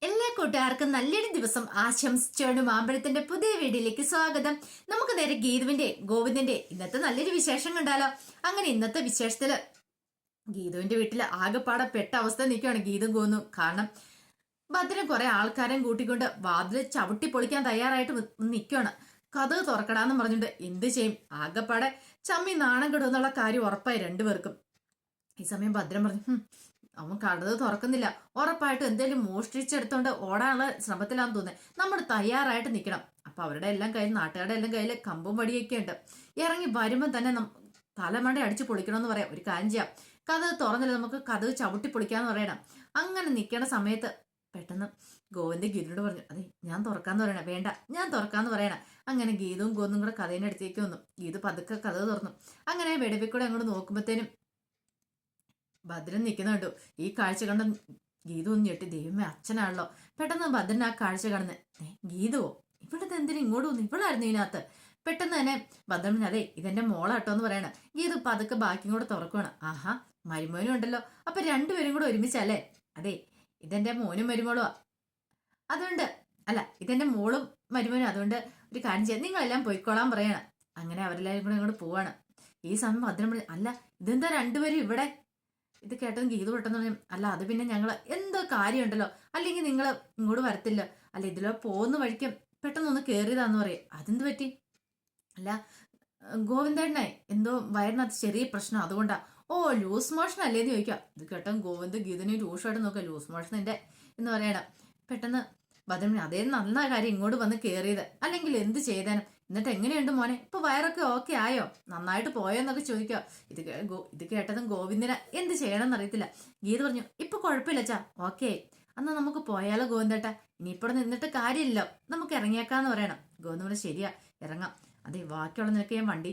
എല്ലാ കൂട്ടുകാർക്കും നല്ലൊരു ദിവസം ആശംസിച്ചോണ്ട് മാമ്പഴത്തിന്റെ പുതിയ വീഡിയോയിലേക്ക് സ്വാഗതം. നമുക്ക് നേരെ ഗീതുവിന്റെ ഗോവിന്ദന്റെ ഇന്നത്തെ നല്ലൊരു വിശേഷം കണ്ടാലോ. അങ്ങനെ ഇന്നത്തെ വിശേഷത്തില് ഗീതുവിന്റെ വീട്ടില് ആകെപ്പാടെ പെട്ട അവസ്ഥ നിൽക്കുകയാണ് ഗീതും കോന്നും. കാരണം ഭദ്രൻ കുറെ ആൾക്കാരെയും കൂട്ടിക്കൊണ്ട് വാതില് ചവിട്ടി പൊളിക്കാൻ തയ്യാറായിട്ട് നിൽക്കുകയാണ്. കഥക് തുറക്കടാന്ന് പറഞ്ഞിട്ട് എന്ത് ചെയ്യും? ആകെപ്പാടെ ചമ്മി നാണം കെടുന്നുള്ള കാര്യം ഉറപ്പായി രണ്ടുപേർക്കും. ഈ സമയം ഭദ്രൻ പറഞ്ഞു, അവൻ കടത് തുറക്കുന്നില്ല, ഉറപ്പായിട്ടും എന്തെങ്കിലും മോഷ്ടിച്ചെടുത്തോണ്ട് ഓടാനുള്ള ശ്രമത്തിലാന്ന് തോന്നുന്നത്. നമ്മൾ തയ്യാറായിട്ട് നിൽക്കണം. അപ്പൊ അവരുടെ എല്ലാം കയ്യിൽ, നാട്ടുകാരുടെ എല്ലാം കയ്യിൽ കമ്പും വടിയൊക്കെ ഉണ്ട്. ഇറങ്ങി വരുമ്പം തന്നെ തലമണ്ട അടിച്ചു പൊളിക്കണമെന്ന് പറയാം. ഒരു കാര്യം ചെയ്യാം, കഥക് തുറന്നില്ല, നമുക്ക് കഥക് ചവിട്ടി പൊളിക്കാന്ന് പറയണം. അങ്ങനെ നിൽക്കേണ്ട സമയത്ത് പെട്ടെന്ന് ഗോവിന്ദ് ഗീതയോട് പറഞ്ഞു, അതെ ഞാൻ തുറക്കാന്ന് പറയണ. വേണ്ട, ഞാൻ തുറക്കാന്ന് പറയണ. അങ്ങനെ ഗീതവും ഗോന്നും കൂടെ കഥേന്റെ അടുത്തേക്ക് വന്നു. ഗീത പതുക്കെ കഥക് തുറന്നു. അങ്ങനെ വെടവിക്കൂടെ അങ്ങോട്ട് നോക്കുമ്പോഴത്തേനും ഭദ്രൻ നിൽക്കുന്നുണ്ടോ. ഈ കാഴ്ച കണ്ട ഗീതു ഒന്ന് ഞെട്ടി. ദൈവമേ, അച്ഛനാണല്ലോ. പെട്ടെന്ന് ഭദ്രൻ ആ കാഴ്ച കാണുന്നത്. ഗീതുവോ? ഇവിടുത്തെ എന്തിനും ഇങ്ങോട്ട് വന്നു? ഇവളായിരുന്നു ഇതിനകത്ത്. പെട്ടെന്ന് തന്നെ ഭദ്രൻ, അതെ ഇതെന്റെ മോളാട്ടോ എന്ന് പറയണ. ഗീതു പതുക്കെ ബാക്കിയും കൂടെ തുറക്കുവാണ്. ആഹാ, മരുമോനും ഉണ്ടല്ലോ. അപ്പൊ രണ്ടുപേരും കൂടെ ഒരുമിച്ചല്ലേ? അതെ, ഇതെന്റെ മോനും മരുമോളും. അതുകൊണ്ട് അല്ല, ഇതെന്റെ മോളും മരുമോനും. അതുകൊണ്ട് ഒരു കാര്യം ചെയ്യാം, നിങ്ങളെല്ലാം പോയിക്കോളാൻ പറയണം. അങ്ങനെ അവരെല്ലാരും കൂടെ ഇങ്ങോട്ട് പോവാണ്. ഈ സമയം ഭദ്രൻ പറഞ്ഞു, അല്ല ഇതെന്താ രണ്ടുപേരും ഇവിടെ? ഇത് കേട്ടതും ഗീതു പെട്ടെന്ന് പറഞ്ഞു, അല്ല അത് പിന്നെ ഞങ്ങൾ എന്തോ കാര്യമുണ്ടല്ലോ, അല്ലെങ്കിൽ നിങ്ങൾ ഇങ്ങോട്ട് വരത്തില്ല. അല്ല ഇതിലോ പോകുന്ന വഴിക്ക് പെട്ടെന്നൊന്ന് കയറിയതാന്ന് പറയും. അതെന്ത് പറ്റി? അല്ല ഗോവിന്ദേട്ടനെ എന്തോ വയറിനകത്ത് ചെറിയ പ്രശ്നം, അതുകൊണ്ടാ. ഓ, ലൂസ് മോഷൻ അല്ലേന്ന് ചോദിക്കാം. ഇത് കേട്ടോ ഗോവിന്ദ് ഗീതനെ രൂക്ഷമായിട്ട് നോക്കുക. ലൂസ് മോഷൻ എന്റെ എന്ന് പറയണം. പെട്ടെന്ന് ഭദ്രമണി, അതേ നല്ല കാര്യം ഇങ്ങോട്ട് വന്ന് കയറിയത്, അല്ലെങ്കിൽ എന്ത് ചെയ്താനും. എന്നിട്ട് എങ്ങനെയുണ്ട് മോനെ? ഇപ്പൊ വയറൊക്കെ ഓക്കെ ആയോ? നന്നായിട്ട് പോയോന്നൊക്കെ ചോദിക്കുക. ഇത് കേട്ടതും ഗോവിന്ദന് എന്ത് ചെയ്യണമെന്ന് അറിയത്തില്ല. ഗീത പറഞ്ഞു, ഇപ്പൊ കുഴപ്പമില്ല ചാ, ഓക്കെ. എന്നാ നമുക്ക് പോയാലോ ഗോവിന്ദേട്ടാ? ഇനിയിപ്പോടെ നിന്നിട്ട് കാര്യമില്ലല്ലോ, നമുക്ക് ഇറങ്ങിയേക്കാന്ന് പറയണം. ഗോവിന്ദ, ശരിയാ, ഇറങ്ങാം. അതെ, ബാക്കിയുള്ള നിനക്ക് ഞാൻ വണ്ടി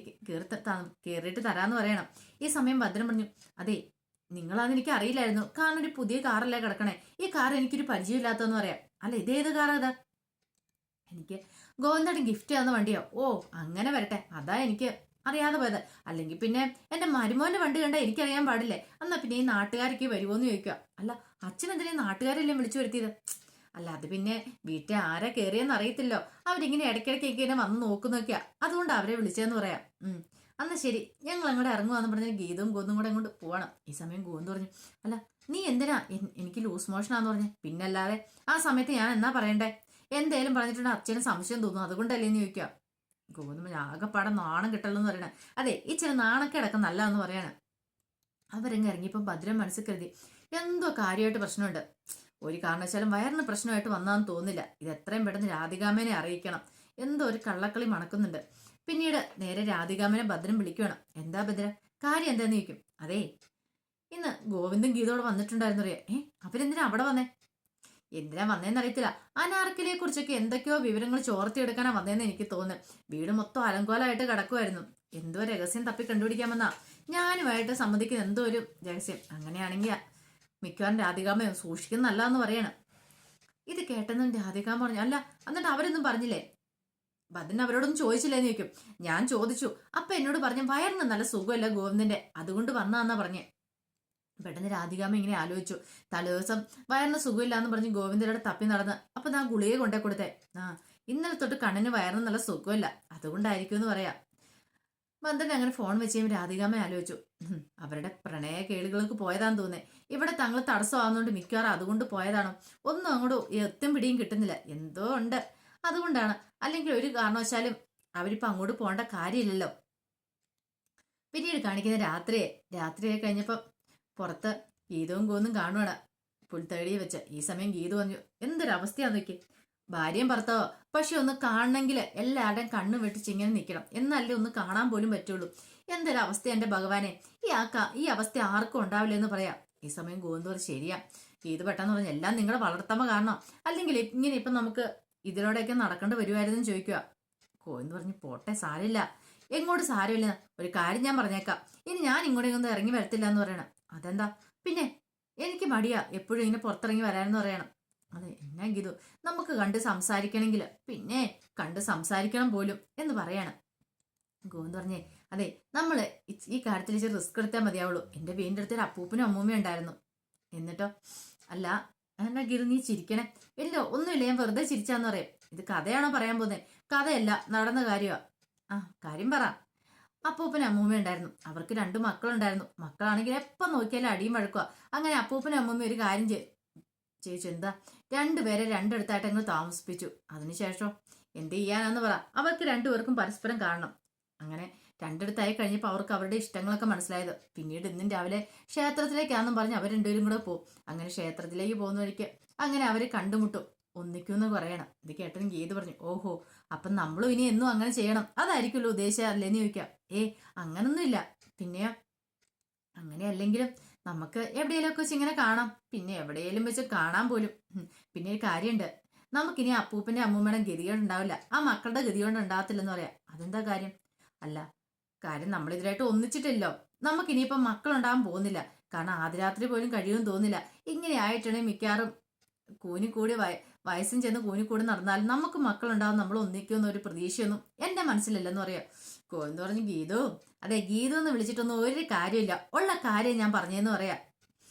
കയറിയിട്ട് തരാന്ന് പറയണം. ഈ സമയം ഭദ്രൻ പറഞ്ഞു, അതെ നിങ്ങളാന്ന് എനിക്ക് അറിയില്ലായിരുന്നു. കാരണം ഒരു പുതിയ കാറല്ലേ കിടക്കണേ. ഈ കാർ എനിക്കൊരു പരിചയമില്ലാത്തതെന്ന് പറയാം. അല്ല ഇതേത് കാറാ? ഇതാ എനിക്ക് ഗോവിന്ദയുടെ ഗിഫ്റ്റ് തന്ന വണ്ടിയോ? ഓ അങ്ങനെ വരട്ടെ, അതാ എനിക്ക് അറിയാതെ പോയത്. അല്ലെങ്കിൽ പിന്നെ എന്റെ മരുമോന്റെ വണ്ടി കണ്ടാ എനിക്കറിയാൻ പാടില്ലേ? എന്നാ പിന്നെ ഈ നാട്ടുകാരൊക്കെ വരുമോന്ന് ചോദിക്കുക. അല്ല അച്ഛൻ എന്തിനാ നാട്ടുകാരെല്ലാം വിളിച്ചു വരുത്തിയത്? അല്ല അത് പിന്നെ വീട്ടിൽ ആരാ കയറിയെന്ന് അറിയത്തില്ലോ, അവരിങ്ങനെ ഇടയ്ക്കിടയ്ക്ക് ഇങ്ങനെ വന്ന് നോക്കുന്നൊക്കെയാ, അതുകൊണ്ട് അവരെ വിളിച്ചതെന്ന് പറയാം. അന്ന് ശരി, ഞങ്ങൾ അങ്ങോട്ട് ഇറങ്ങുവാന്ന് പറഞ്ഞാൽ ഗീതവും ഗോന്തും കൂടെ അങ്ങോട്ട് പോവാണ്. ഈ സമയം ഗോന്ത് പറഞ്ഞു, അല്ല നീ എന്തിനാ എനിക്ക് ലൂസ് മോഷനാന്ന് പറഞ്ഞേ? പിന്നല്ലാതെ ആ സമയത്ത് ഞാൻ എന്നാ പറയണ്ടേ? എന്തേലും പറഞ്ഞിട്ടുണ്ട് അച്ഛന് സംശയം തോന്നുന്നു, അതുകൊണ്ടല്ലേന്ന് ചോദിക്കുക. ഗോതമ്പ് ആകെപ്പാടെ നാണം കിട്ടലെന്ന് പറയണേ. അതെ ഈ ചില നാണൊക്കെ അടക്കം നല്ലതെന്ന് പറയാണ്. അവരങ്ങ് ഇറങ്ങിയപ്പം ഭദ്രൻ മനസ്സിൽ കരുതി, എന്തോ കാര്യമായിട്ട് പ്രശ്നമുണ്ട്. ഒരു കാരണവശാലും വയറിന് പ്രശ്നമായിട്ട് വന്നാന്ന് തോന്നില്ല. ഇത് എത്രയും പെട്ടെന്ന് രാധികാമേനെ അറിയിക്കണം. എന്തോ ഒരു കള്ളക്കളി മണക്കുന്നുണ്ട്. പിന്നീട് നേരെ രാധികാമനെ ഭദ്രൻ വിളിക്കണം. എന്താ ഭദ്ര, കാര്യം എന്താന്ന് ചോദിക്കും. അതേ ഇന്ന് ഗോവിന്ദും ഗീതോടെ വന്നിട്ടുണ്ടായിരുന്നു അറിയാം. അവരെന്തിനാ അവിടെ വന്നേ? എന്തിനാ വന്നേന്ന് അറിയത്തില്ല. അനാർക്കലിയെ കുറിച്ചൊക്കെ എന്തൊക്കെയോ വിവരങ്ങൾ ചോർത്തിയെടുക്കാനാ വന്നേന്ന് എനിക്ക് തോന്നുന്നു. വീട് മൊത്തം അലങ്കോലമായിട്ട് കിടക്കുമായിരുന്നു. എന്തോ രഹസ്യം തപ്പി കണ്ടുപിടിക്കാമെന്നാ ഞാനുമായിട്ട് സമ്മതിക്കുന്ന എന്തോ ഒരു രഹസ്യം. അങ്ങനെയാണെങ്കിൽ മിക്കവാറും രാധികാമ്മ സൂക്ഷിക്കുന്നല്ലാന്ന് പറയണം. ഇത് കേട്ടെന്നും രാധികാമ്മ പറഞ്ഞു, അല്ല എന്നിട്ട് അവരൊന്നും പറഞ്ഞില്ലേ? ഭദ്രൻ അവരോടൊന്നും ചോദിച്ചില്ലേന്ന് ചോദിക്കും. ഞാൻ ചോദിച്ചു, അപ്പൊ എന്നോട് പറഞ്ഞു വയറിന് നല്ല സുഖമല്ല ഗോവിന്ദന്റെ, അതുകൊണ്ട് വന്നാന്നാ പറഞ്ഞേ. പെട്ടെന്ന് രാധികാമ്മ ഇങ്ങനെ ആലോചിച്ചു. തലേദിവസം വയറിന് സുഖമില്ലാന്ന് പറഞ്ഞ് ഗോവിന്ദനോട് തപ്പി നടന്ന് അപ്പൊ ഞാൻ ഗുളിക കൊണ്ടേ കൊടുത്തേ. ഇന്നലെ തൊട്ട് കണ്ണിന് വയറിന് നല്ല സുഖമില്ല, അതുകൊണ്ടായിരിക്കും എന്ന് പറയാം. ഭദ്രൻ അങ്ങനെ ഫോൺ വെച്ച് കഴിയുമ്പോൾ രാധികാമ്മ ആലോചിച്ചു, അവരുടെ പ്രണയ കേളുകൾക്ക് പോയതാന്ന് തോന്നേ. ഇവിടെ തങ്ങൾ തടസ്സമാകുന്നോണ്ട് മിക്കവാറും അതുകൊണ്ട് പോയതാണോ? ഒന്നും അങ്ങോട്ട് എത്തും പിടിയും കിട്ടുന്നില്ല, എന്തോ ഉണ്ട്, അതുകൊണ്ടാണ്. അല്ലെങ്കിൽ ഒരു കാരണവശാലും അവരിപ്പോ അങ്ങോട്ട് പോകേണ്ട കാര്യമില്ലല്ലോ. പിന്നീട് കാണിക്കുന്ന രാത്രിയെ കഴിഞ്ഞപ്പോ പുറത്ത് ഗീതവും കോന്നും കാണുവാണ് പുൽത്തടിയെ വെച്ച്. ഈ സമയം ഗീത പറഞ്ഞു, എന്തൊരവസ്ഥയാന്ന് നോക്കി. ഭാര്യയും ഭർത്താവോ, പക്ഷെ ഒന്ന് കാണണമെങ്കിൽ എല്ലാവരുടെയും കണ്ണു വെട്ടിച്ച് ഇങ്ങനെ നിൽക്കണം, എന്നല്ലേ ഒന്ന് കാണാൻ പോലും പറ്റുള്ളൂ. എന്തൊരവസ്ഥ എന്റെ ഭഗവാനെ, ഈ അവസ്ഥ ആർക്കും ഉണ്ടാവില്ല എന്ന് പറയാം. ഈ സമയം ഗോവിന്ദ് ശരിയാ. ഗീത പെട്ടെന്ന് പറഞ്ഞു, എല്ലാം നിങ്ങളെ വളർത്തമ്മ കാരണം, അല്ലെങ്കിൽ ഇങ്ങനെ ഇപ്പൊ നമുക്ക് ഇതിലൂടെയൊക്കെ നടക്കേണ്ടി വരുമായിരുന്നു ചോദിക്കുക. ഗോവിന്ദ് പറഞ്ഞു, പോട്ടെ സാരില്ല. എങ്ങോട്ട് സാരമില്ല, ഒരു കാര്യം ഞാൻ പറഞ്ഞേക്കാം, ഇനി ഞാൻ ഇങ്ങോട്ടേക്കൊന്നും ഇറങ്ങി വരത്തില്ല എന്ന് പറയണം. അതെന്താ? പിന്നെ എനിക്ക് മടിയാ എപ്പോഴും ഇങ്ങനെ പുറത്തിറങ്ങി വരാനെന്ന് പറയണം. അതെ എന്നാ ഗീതു, നമുക്ക് കണ്ട് സംസാരിക്കണമെങ്കിൽ പിന്നെ കണ്ട് സംസാരിക്കണം പോലും എന്ന് പറയാണ്. ഗോവിന്ദ് പറഞ്ഞേ, അതെ നമ്മള് ഈ കാര്യത്തിൽ റിസ്ക് എടുത്താൽ മതിയാവുള്ളൂ. എന്റെ വീടിന്റെ അടുത്തൊരു അപ്പൂപ്പനും അമ്മൂമ്മയും ഉണ്ടായിരുന്നു. എന്നിട്ടോ? അല്ല എന്നാ ഗീതു നീ ചിരിക്കണേ? ഇല്ല ഒന്നുമില്ല, ഞാൻ വെറുതെ ചിരിച്ചാന്ന് പറയാം. ഇത് കഥയാണോ പറയാൻ പോകുന്നത്? കഥയല്ല, നടന്ന കാര്യമാ. ആ കാര്യം പറ. അപ്പൂപ്പനും അമ്മൂമ്മ ഉണ്ടായിരുന്നു. അവർക്ക് 2 മക്കളുണ്ടായിരുന്നു. മക്കളാണെങ്കിൽ എപ്പം നോക്കിയാലും അടിയും വഴക്കുക. അങ്ങനെ അപ്പൂപ്പനും അമ്മൂമ്മ ഒരു കാര്യം ചോദിച്ചു, എന്താ? 2 പേരെ രണ്ടിടത്തായിട്ട് അങ്ങ് താമസിപ്പിച്ചു. അതിനുശേഷം എന്ത് ചെയ്യാനാന്ന് പറ. അവർക്ക് 2 പേർക്കും പരസ്പരം കാണണം. അങ്ങനെ രണ്ടിടത്തായി കഴിഞ്ഞപ്പോൾ അവർക്ക് അവരുടെ ഇഷ്ടങ്ങളൊക്കെ മനസ്സിലായത്. പിന്നീട് ഇന്നും രാവിലെ ക്ഷേത്രത്തിലേക്കാണെന്നും പറഞ്ഞ് അവർ 2 പേരും കൂടെ പോകും. അങ്ങനെ ക്ഷേത്രത്തിലേക്ക് പോകുന്ന വഴിക്ക് അങ്ങനെ അവര് കണ്ടുമുട്ടും. ഒന്നിക്കൂന്ന് പറയണം. ഇത് കേട്ടതും ഗീത പറഞ്ഞു, ഓഹോ, അപ്പം നമ്മളും ഇനി എന്നും അങ്ങനെ ചെയ്യണം, അതായിരിക്കുമല്ലോ ഉദ്ദേശിച്ചല്ലേന്ന് ചോദിക്കാം. അങ്ങനൊന്നുമില്ല. പിന്നെ അങ്ങനെ അല്ലെങ്കിലും നമുക്ക് എവിടെയെങ്കിലുമൊക്കെ വെച്ച് ഇങ്ങനെ കാണാം. പിന്നെ എവിടെയെങ്കിലും വെച്ച് കാണാൻ പോലും. പിന്നെ ഒരു കാര്യമുണ്ട്, നമുക്കിനി അപ്പൂപ്പന്റെ അമ്മൂമ്മയുടെ ഗതികൊണ്ട് ഉണ്ടാവില്ല, ആ മക്കളുടെ ഗതികൊണ്ട് ഉണ്ടാകത്തില്ലെന്ന് പറയാം. അതെന്താ കാര്യം? അല്ല, കാര്യം നമ്മളിതിലായിട്ട് ഒന്നിച്ചിട്ടില്ലോ. നമുക്കിനിയിപ്പം മക്കളുണ്ടാകാൻ പോകുന്നില്ല. കാരണം ആദ്യരാത്രി പോലും കഴിയുമെന്ന് തോന്നില്ല. ഇങ്ങനെ ആയിട്ടാണെങ്കിൽ മിക്കാറും കൂനിക്കൂടി വയസ്സും ചെന്ന് കൂനിക്കൂടി നടന്നാലും നമുക്ക് മക്കളുണ്ടാവും, നമ്മൾ ഒന്നിക്കുമെന്ന ഒരു പ്രതീക്ഷയൊന്നും എന്റെ മനസ്സിലില്ലെന്ന് പറയാം. എന്ന് പറഞ്ഞ് ഗീതു, അതെ ഗീതു എന്ന് വിളിച്ചിട്ടൊന്നും ഒരു കാര്യമില്ല, ഉള്ള കാര്യം ഞാൻ പറഞ്ഞതെന്ന് പറയാം.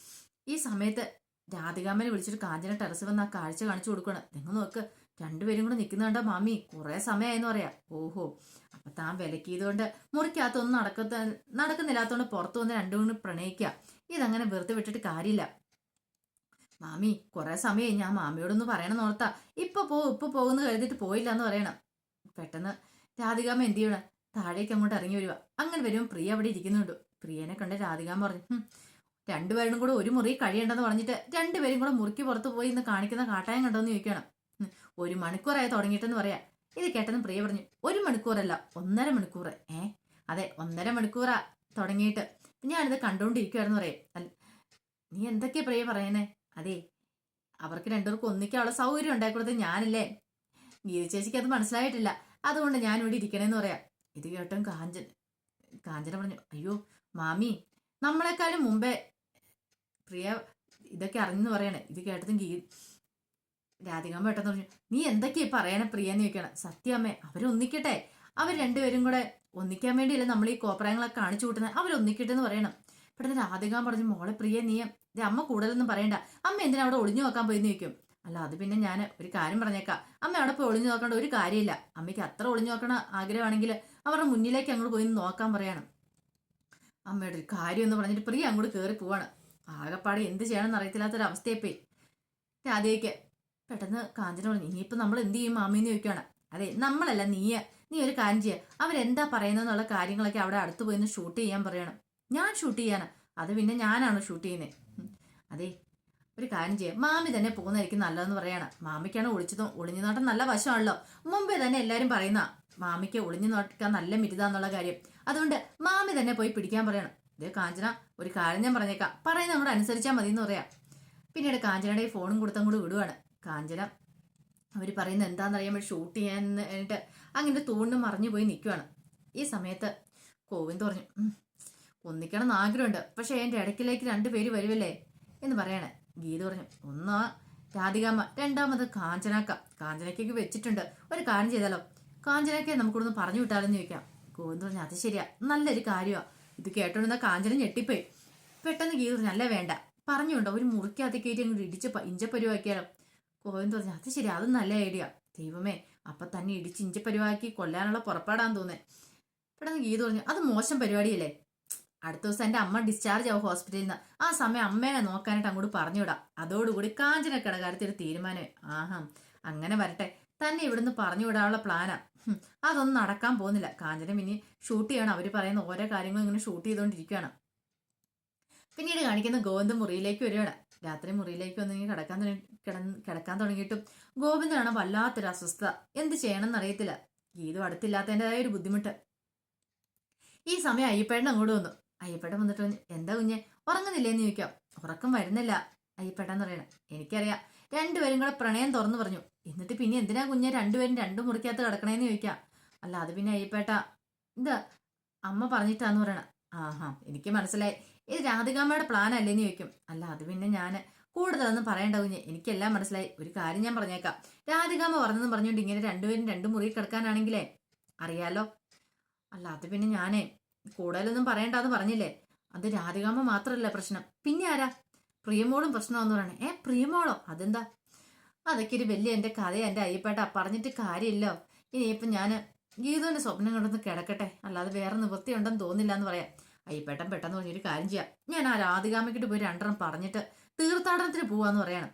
ഈ സമയത്ത് രാധികാമ്മനെ വിളിച്ചിട്ട് കാഞ്ചന ടെറസ് വന്ന് ആ കാഴ്ച കാണിച്ചു കൊടുക്കണം. നിങ്ങൾ നോക്ക്, 2 പേരും കൂടെ നിൽക്കുന്ന കണ്ട മാമി കുറെ സമയമായെന്ന് പറയാം. ഓഹോ, അപ്പൊ താൻ വിലക്കിയതുകൊണ്ട് മുറിക്കകത്തൊന്നും നടക്കുന്നില്ലാത്തോണ്ട് പുറത്തു വന്ന് 2 കൂടി പ്രണയിക്കുക. ഇതങ്ങനെ വെറുതെ വിട്ടിട്ട് കാര്യമില്ല മാമി. കുറെ സമയമായി ഞാൻ മാമിയോടൊന്ന് പറയണമെന്ന് ഓർത്താ. ഇപ്പൊ പോകുന്നു കരുതിയിട്ട് പോയില്ല എന്ന് പറയണം. പെട്ടെന്ന് രാധികാമ്മ എന്ത് ചെയ്യണം, താഴേക്ക് അങ്ങോട്ട് ഇറങ്ങി വരുക. അങ്ങനെ വരുമ്പോൾ പ്രിയ അവിടെ ഇരിക്കുന്നുണ്ട്. പ്രിയനെ കണ്ട് രാധികാമ്മ പറഞ്ഞു, 2 പേരും കൂടെ ഒരു മുറി കഴിയണ്ടെന്ന് പറഞ്ഞിട്ട് 2 പേരും കൂടെ മുറിക്ക് പുറത്ത് പോയി ഇന്ന് കാണിക്കുന്ന കാട്ടായം കണ്ടോന്ന് ചോദിക്കണം. 1 മണിക്കൂറായി തുടങ്ങിയിട്ടെന്ന് പറയാ. ഇത് കേട്ടെന്ന് പ്രിയ പറഞ്ഞു, 1 മണിക്കൂറല്ല 1.5 മണിക്കൂർ. അതെ 1.5 മണിക്കൂറാ തുടങ്ങിയിട്ട്. ഞാനിത് കണ്ടോണ്ടിരിക്കുവായിരുന്നു പറയും. നീ എന്തൊക്കെയാ പ്രിയ പറയുന്നേ? അതെ, അവർക്ക് 2 പേർക്കും ഒന്നിക്കാനുള്ള സൗകര്യം ഉണ്ടായിക്കൊടുത്ത് ഞാനില്ലേ. ഗീത ചേച്ചിക്ക് അത് മനസ്സിലായിട്ടില്ല, അതുകൊണ്ട് ഞാൻ ഇവിടെ ഇരിക്കണേന്ന് പറയാം. ഇത് കേട്ടും കാഞ്ചന പറഞ്ഞു, അയ്യോ മാമി, നമ്മളെക്കാളും മുമ്പേ പ്രിയ ഇതൊക്കെ അറിഞ്ഞെന്ന് പറയണേ. ഇത് കേട്ടതും രാധികാമ്മ പെട്ടെന്ന് പറഞ്ഞു, നീ എന്തൊക്കെയാ പറയണേ പ്രിയെന്ന് ചോദിക്കണം. സത്യാമ്മേ, അവരൊന്നിക്കട്ടെ. അവർ 2 പേരും കൂടെ ഒന്നിക്കാൻ വേണ്ടിയല്ലേ നമ്മൾ ഈ കോപ്രായങ്ങളൊക്കെ കാണിച്ചു കൂട്ടുന്നത്. അവരൊന്നിക്കട്ടെ എന്ന് പറയണം. പെട്ടെന്ന് രാധികാമ്മ പറഞ്ഞു, മോളെ പ്രിയ, നീ അമ്മ കൂടുതലൊന്നും പറയണ്ട. അമ്മ എന്തിനാ അവിടെ ഒളിഞ്ഞു നോക്കാൻ പോയിന്ന് ചോദിക്കും. അല്ല, അത് പിന്നെ ഞാൻ ഒരു കാര്യം പറഞ്ഞേക്കാം. അമ്മ അവിടെ പോയി ഒളിഞ്ഞു നോക്കേണ്ട ഒരു കാര്യമില്ല. അമ്മയ്ക്ക് അത്ര ഒളിഞ്ഞു നോക്കണ ആഗ്രഹമാണെങ്കിൽ അവരുടെ മുന്നിലേക്ക് അങ്ങോട്ട് പോയി നോക്കാൻ പറയണം. അമ്മയുടെ ഒരു കാര്യം എന്ന് പറഞ്ഞിട്ട് പ്രിയ അങ്ങോട്ട് കയറി പോവാണ്. ആകെപ്പാടെ എന്ത് ചെയ്യണമെന്ന് അറിയത്തില്ലാത്തൊരവസ്ഥയെപ്പോയി രാധയ്ക്ക്. പെട്ടെന്ന് കാഞ്ചന പറഞ്ഞു, ഇനിയിപ്പോൾ നമ്മൾ എന്ത് ചെയ്യും മാമിന്ന് ചോദിക്കുകയാണ്. അതെ, നമ്മളല്ല നീ ഒരു കാര്യം ചെയ്യുക. അവരെന്താ പറയുന്നതെന്നുള്ള കാര്യങ്ങളൊക്കെ അവിടെ അടുത്ത് പോയി ഷൂട്ട് ചെയ്യാൻ പറയണം. ഞാൻ ഷൂട്ട് ചെയ്യാനാ? അത് പിന്നെ ഞാനാണ് ഷൂട്ട് ചെയ്യുന്നത്. അതെ, ഒരു കാര്യം ചെയ്യാം, മാമി തന്നെ പോകുന്നതായിരിക്കും നല്ലതെന്ന് പറയാണ്. മാമിക്കാണ് ഒളിഞ്ഞു നോട്ടം നല്ല വശമാണല്ലോ. മുമ്പേ തന്നെ എല്ലാവരും പറയുന്ന മാമിക്ക് ഒളിഞ്ഞു നോക്കാൻ നല്ല മിരുതാന്നുള്ള കാര്യം. അതുകൊണ്ട് മാമി തന്നെ പോയി പിടിക്കാൻ പറയണം. ഇതേ കാഞ്ചന, ഒരു കാര്യം ഞാൻ പറഞ്ഞേക്കാം, പറയുന്നത് അങ്ങോട്ട് അനുസരിച്ചാൽ മതി എന്ന് പറയാം. പിന്നീട് കാഞ്ചനയുടെ ഫോണും കൊടുത്തങ്ങോട്ട് വിടുവാണ്. കാഞ്ചന അവർ പറയുന്നത് എന്താണെന്നറിയാൻ വേണ്ടി ഷൂട്ട് ചെയ്യാനായിട്ട് അങ്ങനെ തൂണിന് മറിഞ്ഞു പോയി നിൽക്കുവാണ്. ഈ സമയത്ത് കോവിന്ദ് പറഞ്ഞു, ഒന്നിക്കണം എന്ന് ആഗ്രഹമുണ്ട്, പക്ഷെ എൻ്റെ ഇടയ്ക്കിലേക്ക് 2 പേര് വരുമല്ലേ എന്ന് പറയണേ. ഗീത പറഞ്ഞു, ഒന്നാ രാധികാമ്മ, രണ്ടാമത് കാഞ്ചനയ്ക്ക് വെച്ചിട്ടുണ്ട്. ഒരു കാര്യം ചെയ്താലോ, കാഞ്ചനയ്ക്ക് നമുക്കൊന്ന് പറഞ്ഞു വിട്ടാലെന്ന് ചോദിക്കാം. കോവിന്ദ് പറഞ്ഞു, അത് ശരിയാ, നല്ലൊരു കാര്യമാണ്. ഇത് കേട്ടോണ്ടെന്നാ കാഞ്ചന ഞെട്ടിപ്പോയി. പെട്ടെന്ന് ഗീത പറഞ്ഞു, അല്ല വേണ്ട, പറഞ്ഞുണ്ടോ ഒരു മുറിക്കകത്ത് കയറ്റി അങ്ങോട്ട് ഇടിച്ച് ഇഞ്ചപ്പരുവാക്കിയാലോ. കോവിന്ദ് പറഞ്ഞു, അത് ശരി, അത് നല്ല ഐഡിയ. ദൈവമേ, അപ്പൊ തന്നെ ഇടിച്ച് ഇഞ്ചപ്പരുവാക്കി കൊല്ലാനുള്ള പുറപ്പാടാന്ന് തോന്നേ. പെട്ടെന്ന് ഗീത പറഞ്ഞു, അത് മോശം പരിപാടിയല്ലേ. അടുത്ത ദിവസം എൻ്റെ അമ്മ ഡിസ്ചാർജ് ആവും ഹോസ്പിറ്റലിൽ നിന്ന്. ആ സമയം അമ്മേനെ നോക്കാനായിട്ട് അങ്ങോട്ട് പറഞ്ഞുവിടാം. അതോടുകൂടി കാഞ്ചനക്കട കാര്യത്തിൽ തീരുമാനം. ആഹാ, അങ്ങനെ വരട്ടെ. തന്നെ ഇവിടുന്ന് പറഞ്ഞു വിടാനുള്ള പ്ലാനാ. അതൊന്നും നടക്കാൻ പോകുന്നില്ല. കാഞ്ചന പിന്നെ ഷൂട്ട് ചെയ്യണം. അവർ പറയുന്ന ഓരോ കാര്യങ്ങളും ഇങ്ങനെ ഷൂട്ട് ചെയ്തുകൊണ്ടിരിക്കുകയാണ്. പിന്നീട് കാണിക്കുന്ന ഗോവിന്ദ് മുറിയിലേക്ക് വരികയാണ്. രാത്രി മുറിയിലേക്ക് വന്ന് കിടക്കാൻ തുടങ്ങിയിട്ടും ഗോവിന്ദനാണ് വല്ലാത്തൊരു അസ്വസ്ഥത. എന്ത് ചെയ്യണമെന്ന് അറിയത്തില്ല. ഗീതു അടുത്തില്ലാത്തതിൻ്റെതായ ഒരു ബുദ്ധിമുട്ട്. ഈ സമയം അയ്യപ്പേട്ടൻ അങ്ങോട്ട് വന്നു. അയ്യപ്പേട്ടൻ വന്നിട്ട് എന്താ കുഞ്ഞെ, ഉറങ്ങുന്നില്ലേന്ന് ചോദിക്കാം. ഉറക്കം വരുന്നില്ല അയ്യപ്പേട്ടൻ എന്ന് പറയണം. എനിക്കറിയാം, 2 പേരും കൂടെ പ്രണയം തുറന്നു പറഞ്ഞു. എന്നിട്ട് പിന്നെ എന്തിനാ കുഞ്ഞെ 2 പേരും 2 മുറിക്കകത്ത് കിടക്കണേന്ന് ചോദിക്കാം. അല്ല, അത് പിന്നെ അയ്യപ്പേട്ട, ഇത് അമ്മ പറഞ്ഞിട്ടാന്ന് പറയണം. ആഹാ, എനിക്ക് മനസ്സിലായി, ഇത് രാധികാമ്മയുടെ പ്ലാൻ അല്ലേന്ന് ചോദിക്കും. അല്ല, അത് പിന്നെ ഞാൻ കൂടുതലൊന്നും പറയണ്ട കുഞ്ഞെ, എനിക്കെല്ലാം മനസ്സിലായി. ഒരു കാര്യം ഞാൻ പറഞ്ഞേക്കാം, രാധികാമ്മ പറഞ്ഞെന്ന് പറഞ്ഞുകൊണ്ട് ഇങ്ങനെ 2 പേരും 2 മുറി കിടക്കാനാണെങ്കിലേ അറിയാലോ. അല്ല, അത് പിന്നെ ഞാനേ കൂടുതലൊന്നും പറയണ്ടെന്ന് പറഞ്ഞില്ലേ. അത് രാധികാമ്മ മാത്രമല്ല പ്രശ്നം, പിന്നെ ആരാ? പ്രിയമോളും പ്രശ്നമാണെന്ന് പറയണേ. പ്രിയമോളോ? അതെന്താ? അതൊക്കെ ഒരു വലിയ എൻ്റെ കഥയാ എൻ്റെ അയ്യപ്പേട്ട, പറഞ്ഞിട്ട് കാര്യമില്ലോ. ഇനിയിപ്പം ഞാൻ ഗീതുവിൻ്റെ സ്വപ്നം കണ്ടൊന്ന് കിടക്കട്ടെ, അല്ലാതെ വേറെ നിവൃത്തിയുണ്ടെന്ന് തോന്നില്ല എന്ന് പറയാം. അയ്യപ്പേട്ടൻ പെട്ടെന്ന് പറഞ്ഞൊരു കാര്യം ചെയ്യാം, ഞാൻ ആ രാധികാമ്മയ്ക്കിട്ട് പോയി രണ്ടെണ്ണം പറഞ്ഞിട്ട് തീർത്ഥാടനത്തിന് പോവാന്ന് പറയണം.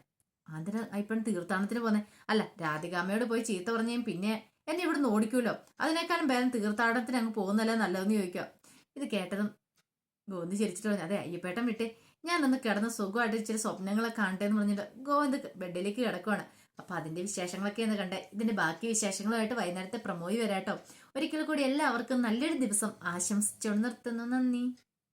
അതിന് അയ്യപ്പൻ തീർത്ഥാടനത്തിന് പോന്നെ? അല്ല, രാധികാമ്മയോട് പോയി ചീത്ത പറഞ്ഞേം പിന്നെ എന്നെ ഇവിടുന്ന് ഓടിക്കൂലോ, അതിനേക്കാളും ഭേദം തീർത്ഥാടനത്തിന് അങ്ങ് പോകുന്നല്ലേ നല്ലതെന്ന് ചോദിക്കുക. ഇത് കേട്ടതും ഗോവിന്ദ് ചിരിച്ചിട്ട് പറഞ്ഞു, അതെ അയ്യപ്പേട്ടൻ വിട്ടേ, ഞാനൊന്ന് കിടന്ന് സുഖമായിട്ട് ഇച്ചിരി സ്വപ്നങ്ങളൊക്കെ കാണട്ടെ എന്ന് പറഞ്ഞിട്ട് ഗോവിന്ദ് ബെഡിലേക്ക് കിടക്കുവാണ്. അപ്പൊ അതിന്റെ വിശേഷങ്ങളൊക്കെ ഒന്ന് കണ്ടേ. ഇതിന്റെ ബാക്കി വിശേഷങ്ങളുമായിട്ട് വൈകുന്നേരത്തെ പ്രമോയി വരാട്ടോ. ഒരിക്കൽ കൂടി എല്ലാവർക്കും നല്ലൊരു ദിവസം ആശംസിച്ചു നിർത്തുന്നു. നന്ദി.